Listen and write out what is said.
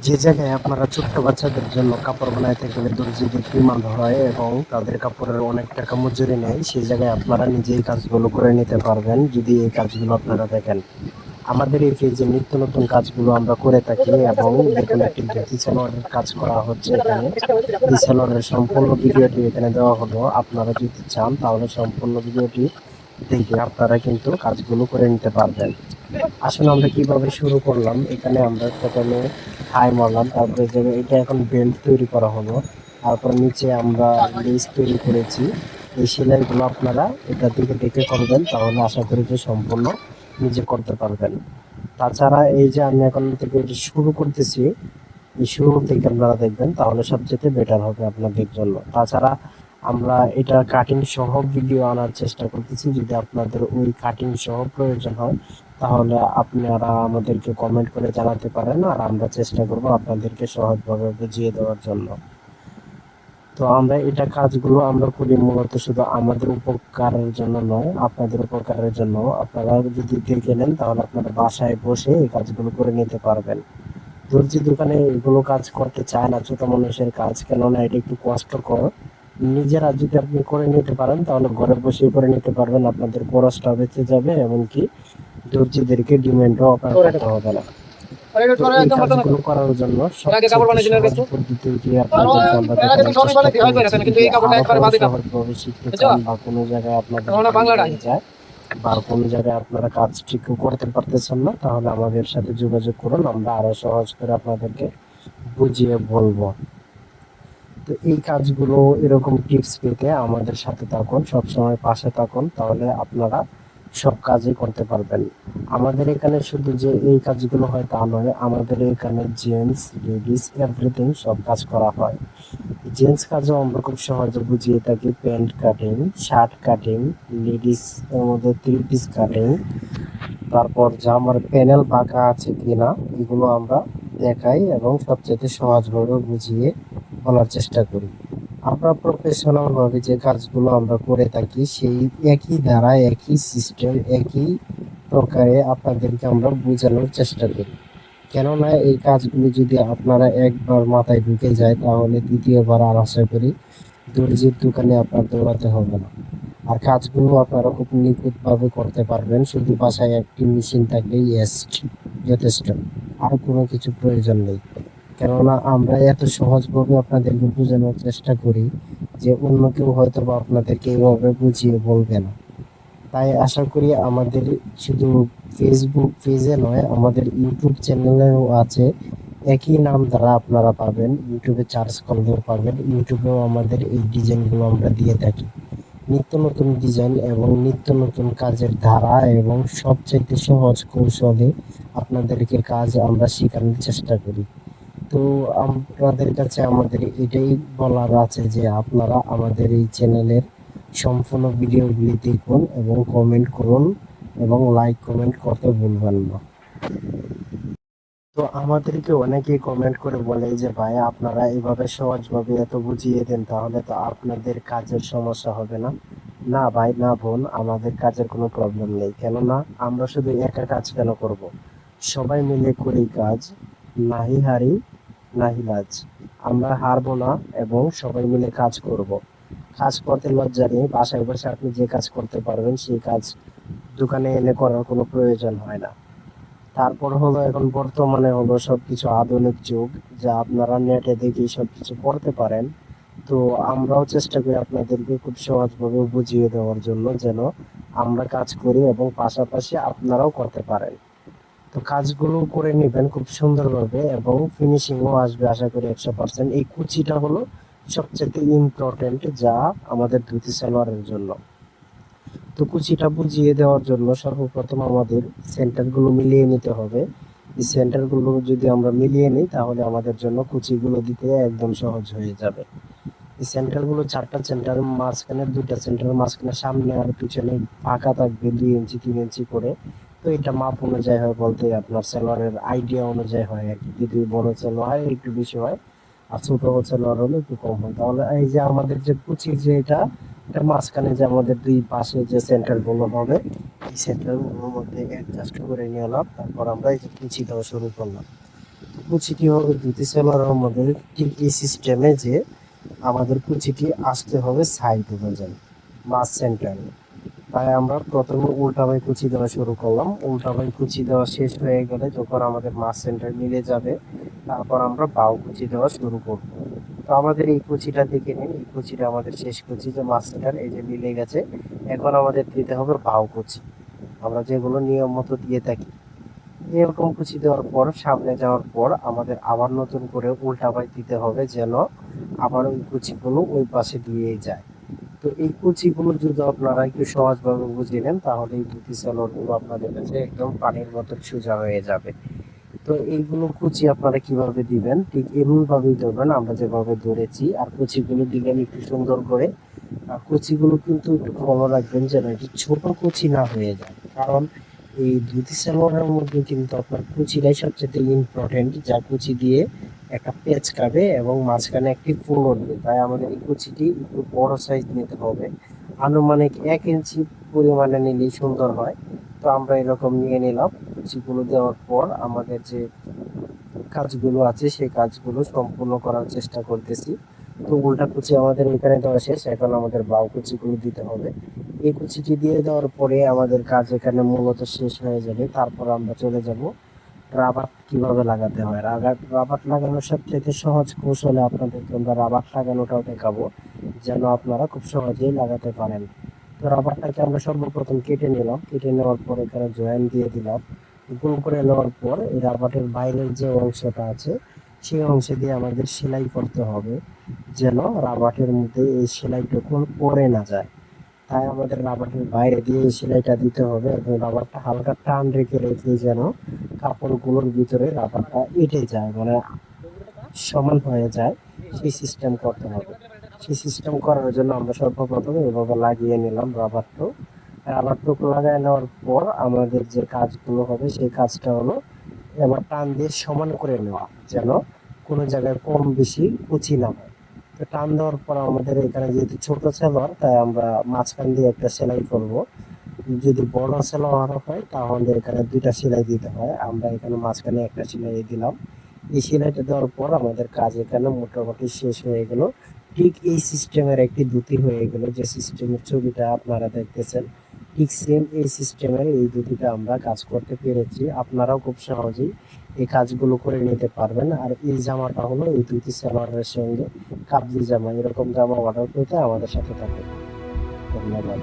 যে জায়গায় আপনারা ছোট্ট বাচ্চাদের জন্য কাপড় বানাইতে গেলে দর্জিদের ডিমান্ড হয় এবং তাদের কাপড়ের অনেক টাকা মজুরি নেয়, সেই জায়গায় আপনারা নিজেই কাজগুলো করে নিতে পারবেন যদি এই কাজগুলো আপনারা দেখেন। আমাদের এই পেজে নিত্য নতুন কাজগুলো আমরা করে থাকি এবং দেখুন একটি ধুতি সালোয়ারের কাজ করা হচ্ছে এখানে। এই সালোয়ারের সম্পূর্ণ ভিডিওটি এখানে দেওয়া হলো। আপনারা যদি চান তাহলে সম্পূর্ণ ভিডিওটি দেখে আপনারা কিন্তু কাজগুলো করে নিতে পারবেন। আসলে আমরা কিভাবে শুরু করলাম, এখানে আমরা প্রথমে হাই মারলাম, তারপরে যে এটা এখন বেল্ট তৈরি করা হলো, তারপর নিচে আমরা লেস তৈরি করেছি। এই সেলাইগুলো আপনারা এটা থেকে দেখে করবেন, তাহলে আশা করি যে সম্পূর্ণ নিজে করতে পারবেন। তাছাড়া এই যে আমি এখন থেকে এটি শুরু করতেছি, এই শুরু থেকে আপনারা দেখবেন তাহলে সবচেয়ে বেটার হবে আপনাদের জন্য। তাছাড়া আমরা এটা কাটিং সহ ভিডিও আনার চেষ্টা করতেছি। যদি আপনাদের ওই কাটিং সহ প্রয়োজন হয় তাহলে আপনারা আমাদেরকে কমেন্ট করে জানাতে পারেন, আর আমরা চেষ্টা করব আপনাদেরকে সহজভাবে বুঝিয়ে দেওয়ার জন্য। তো আমরা এটা কাজগুলো আমরা করি মূলত শুধু আমাদের উপকারের জন্য নয়, আপনাদের উপকারের জন্য। আপনারা যদি দেখে নেন তাহলে আপনারা বাসায় বসে এই কাজগুলো করে নিতে পারবেন। দর্জি দোকানে এগুলো কাজ করতে চায় না ছোট মানুষের কাজ, কেননা এটা একটু কষ্টকর। নিজেরা যদি আপনি করে নিতে পারেন তাহলে ঘরে বসে করে নিতে পারবেন, আপনাদের খরচটা বেঁচে যাবে, এমনকি দর্জিদেরকে ডিমান্ডও আপনার করতে হবে না। তো এই কাজগুলো করার জন্য সবচেয়ে সহজ পদ্ধতিটি আপনাদেরকে আমরা দেখানোর চেষ্টা করেছি। যদি আরো সহজভাবে শিখতে চান বা কোনো জায়গায় আপনাদের ভুল যায় বা কোনো জায়গায় আপনারা কাজ ঠিক করতে পারতেছেন না, তাহলে আমাদের সাথে যোগাযোগ করুন, আমরা আরো সহজ করে আপনাদেরকে বুঝিয়ে বলবো। তো এই কাজগুলো এরকম টিপস পেতে আমাদের সাথে থাকুন, সবসময় পাশে থাকুন, তাহলে আপনারা সব কাজই করতে পারবেন। আমাদের এখানে শুধু যে এই কাজগুলো হয় তা নয়, আমাদের এখানে জেন্টস লেডিস এভরিথিং সব কাজ করা হয়। জেন্টস কাজও আমরা খুব সহজে বুঝিয়ে থাকি, pant cutting, shirt cutting, ladies এর মধ্যে থ্রি পিস কাটিং, তারপর জামার প্যানেল বাঁকা আছে কিনা এগুলো আমরা দেখাই এবং সবচেয়ে সহজভাবে বুঝিয়ে বলার চেষ্টা করি। আমরা প্রফেশনাল ভাবে যে কাজগুলো আমরা করে থাকি সেই একই ধারা, একই সিস্টেম, একই প্রকারে আপনাদেরকে আমরা বোঝানোর চেষ্টা করি। কেননা এই কাজগুলো যদি আপনারা একবার মাথায় ঢুকে যায় তাহলে দ্বিতীয়বার আর আশা করি দর্জির দোকানে আপনার দৌড়াতে হবে না। আর কাজগুলো আপনারা খুব নিখুঁতভাবে করতে পারবেন, শুধু বাসায় একটি মেশিন থাকলেই যথেষ্ট, আর কোনো কিছু প্রয়োজন নেই। কেননা আমরা এত সহজভাবে আপনাদেরকে বোঝানোর চেষ্টা করি যে অন্য কেউ হয়তো বা আপনাদেরকে এইভাবে বুঝিয়ে বলবে না। তাই আশা করি আমাদের শুধু ফেসবুক পেজে নয়, আমাদের ইউটিউব চ্যানেলেও আছে, একই নাম দ্বারা আপনারা পাবেন, ইউটিউবে সার্চ করলেও পাবেন। ইউটিউবেও আমাদের এই ডিজাইনগুলো আমরা দিয়ে থাকি, নিত্য নতুন ডিজাইন এবং নিত্য নতুন কাজের ধারা এবং সবচেয়ে সহজ কৌশলে আপনাদেরকে কাজ আমরা শেখানোর চেষ্টা করি। তো আপনাদের কাছে আমাদের এটাই বলার আছে যে আপনারা আমাদের এই চ্যানেলের সম্পূর্ণ ভিডিওগুলি দেখুন এবং কমেন্ট করুন এবং লাইক কমেন্ট করতে ভুলবেন না। তো আমাদেরকে অনেকেই কমেন্ট করে বলে যে ভাই আপনারা এইভাবে সহজভাবে এত বুঝিয়ে দেন, তাহলে তো আপনাদের কাজের সমস্যা হবে না। না ভাই না বোন, আমাদের কাজের কোনো প্রবলেম নেই, কেননা আমরা শুধু একা কাজ কেন করব, সবাই মিলে করি কাজ, নাহি হারি নাহি লাজ। আমরা হারবো না এবং সবাই মিলে কাজ করব। কাজ করতে লজ্জা নেই, বাসায় বসে আপনি যে কাজ করতে পারবেন সেই কাজ দোকানে এনে করার কোনো প্রয়োজন হয় না। তারপর হলো এখন বর্তমানে হলো সবকিছু আধুনিক যুগ, যা আপনারা নেটে দেখে সবকিছু করতে পারেন। তো আমরাও চেষ্টা করি আপনাদেরকে খুব সহজভাবে বুঝিয়ে দেওয়ার জন্য, যেন আমরা কাজ করি এবং পাশাপাশি আপনারাও করতে পারেন। তো কাজগুলো করে নেবেন খুব সুন্দরভাবে এবং ফিনিশিংও আসবে আশা করি 100%। এই কুচিটা হলো সবচেয়ে ইম্পর্টেন্ট, যা আমাদের ধুতি সালোয়ারের জন্য। তো কুচিটা বুঝিয়ে দেওয়ার জন্য সর্বপ্রথম আমাদের সেন্টারগুলো মিলিয়ে নিতে হবে। এই সেন্টারগুলো যদি আমরা মিলিয়ে নিই তাহলে আমাদের জন্য কুচিগুলো দিতে একদম সহজ হয়ে যাবে। এই সেন্টারগুলো চারটা সেন্টার, মাঝখানে দুইটা সেন্টার, মাঝখানে সামনে আর পিছনে ফাঁকা থাকবে 2 ইঞ্চি 3 ইঞ্চি করে। তো এটা মাপ অনুযায়ী হয় বলতে আপনার সেলোয়ারের আইডিয়া অনুযায়ী হয় আর কি। যদি বড় সেলোয়ার হয় একটু বেশি হয়, আর ছোট সেলোয়ার হলে একটু কম হয়। তাহলে এই যে আমাদের যে কুচি যে এটা মাঝখানে যে আমাদের দুই পাশে যে সেন্টার গুলো হবে, এই সেন্টার গুলোর মধ্যে অ্যাডজাস্ট করে নিলাম, তারপর আমরা এই যে কুচি দেওয়া শুরু করলাম। কুচিটি হবে ধুতি সেলোয়ারের মধ্যে ঠিক এই সিস্টেমে যে আমাদের কুচিটি আসতে হবে সাইড অনুযায়ী মাছ সেন্টারে। তাই আমরা প্রথমে উল্টাভাই কুচি দেওয়া শুরু করলাম। উল্টাভাই কুচি দেওয়া শেষ হয়ে গেলে যখন আমাদের মাছ সেন্টার মিলে যাবে, তারপর আমরা বাউ কুচি দেওয়া শুরু করব। তো আমাদের এই কুচিটা দেখে নিন, এই কুচিটা আমাদের শেষ কুচি যে মাছ সেন্টার এই যে মিলে গেছে। এখন আমাদের দিতে হবে বাউ কুচি, আমরা যেগুলো নিয়ম মতো দিয়ে থাকি। এরকম কুচি দেওয়ার পর সামনে যাওয়ার পর আমাদের আবার নতুন করে উল্টাভাই দিতে হবে, যেন আবার ওই কুচিগুলো ওই পাশে দিয়ে যায়। তো এই কুচিগুলো যদি আপনারা একটু সহজভাবে বুঝে নেন, তাহলে এই ধুতি সালোয়ারগুলো আপনাদের কাছে একদম পানির মতো সোজা হয়ে যাবে। তো এইগুলো কুচি আপনারা কিভাবে দিবেন, ঠিক এমনি ভাবেই দেবেন আমরা যেভাবে ধরেছি। আর কুচিগুলো দিবেন একটু সুন্দর করে। আর কুচিগুলো কিন্তু একটু ফলো রাখবেন যেন এটি ছোট কুচি না হয়ে যায়, কারণ এই ধুতি সালোয়ারের মধ্যে কিন্তু আপনার কুচিটাই সবচেয়ে ইম্পর্টেন্ট, যা কুচি দিয়ে একটা পেঁচ খাবে এবং মাঝখানে একটি ফুল উঠবে। তাই আমাদের এই কুচিটি একটু বড় সাইজ নিতে হবে, আনুমানিক 1 ইঞ্চি পরিমাণে নিলেই সুন্দর হয়। তো আমরা এরকম নিয়ে নিলাম। কুচিগুলো দেওয়ার পর আমাদের যে কাজগুলো আছে সেই কাজগুলো সম্পূর্ণ করার চেষ্টা করতেছি। তো উল্টা কুচি আমাদের এখানে দেওয়া শেষ, এখন আমাদের বাউ কুচিগুলো দিতে হবে। এই কুচিটি দিয়ে দেওয়ার পরে আমাদের কাজ এখানে মূলত শেষ হয়ে যাবে। তারপর আমরা চলে যাব রাবার কিভাবে লাগাতে হয়। রাবার লাগানোর সবচেয়ে সহজ কৌশলে আপনাদেরকে আমরা রাবার লাগানোটাও দেখাবো, যেন আপনারা খুব সহজেই লাগাতে পারেন। তো রাবারটাকে আমরা সর্বপ্রথম কেটে নিলাম, কেটে নেওয়ার পর এখানে জয়েন দিয়ে দিলাম। গোল করে নেওয়ার পর এই রাবারের বাইরের যে অংশটা আছে সেই অংশে দিয়ে আমাদের সেলাই করতে হবে, যেন রাবারের মধ্যে এই সেলাইটুকু পড়ে না যায়। তাই আমাদের রাবারের বাইরে দিয়ে এই সেলাইটা দিতে হবে এবং রাবারটা হালকা টান রেখে রেখে যেন কাপড়গুলোর ভিতরে রাবারটা এঁটে যায়, মানে সমান হয়ে যায়, সেই সিস্টেম করতে হবে। সেই সিস্টেম করার জন্য আমরা সর্বপ্রথম এভাবে লাগিয়ে নিলাম রাবারটুকু লাগাই নেওয়ার পর আমাদের যে কাজগুলো হবে সেই কাজটা হলো এবার টান দিয়ে সমান করে নেওয়া, যেন কোনো জায়গায় কম বেশি কুচি না হয়। তো টান দেওয়ার পর আমাদের এখানে যেহেতু ছোট সেলোয়ার, তাই আমরা মাঝখান দিয়ে একটা সেলাই করব। যদি বড় সেলোয়ার হয় তাহলে এখানে দুইটা সেলাই দিতে হয়, আমরা এখানে মাঝখানে একটা সেলাই দিলাম। এই সেলাইটা দেওয়ার পর আমাদের কাজ এখানে মোটামুটি শেষ হয়ে গেল। ঠিক এই সিস্টেমের একটি ধুতি হয়ে গেল, যে সিস্টেমের ছবিটা আপনারা দেখতেছেন। ঠিক সেম এই সিস্টেমের এই ধুতিটা আমরা কাজ করতে পেরেছি। আপনারাও খুব সহজেই এই কাজগুলো করে নিতে পারবেন। আর এই জামাটা হলো এই ধুতি সালোয়ারের সঙ্গে কাবলি জামা, এরকম জামা অর্ডার করতে আমাদের সাথে থাকুন। ধন্যবাদ।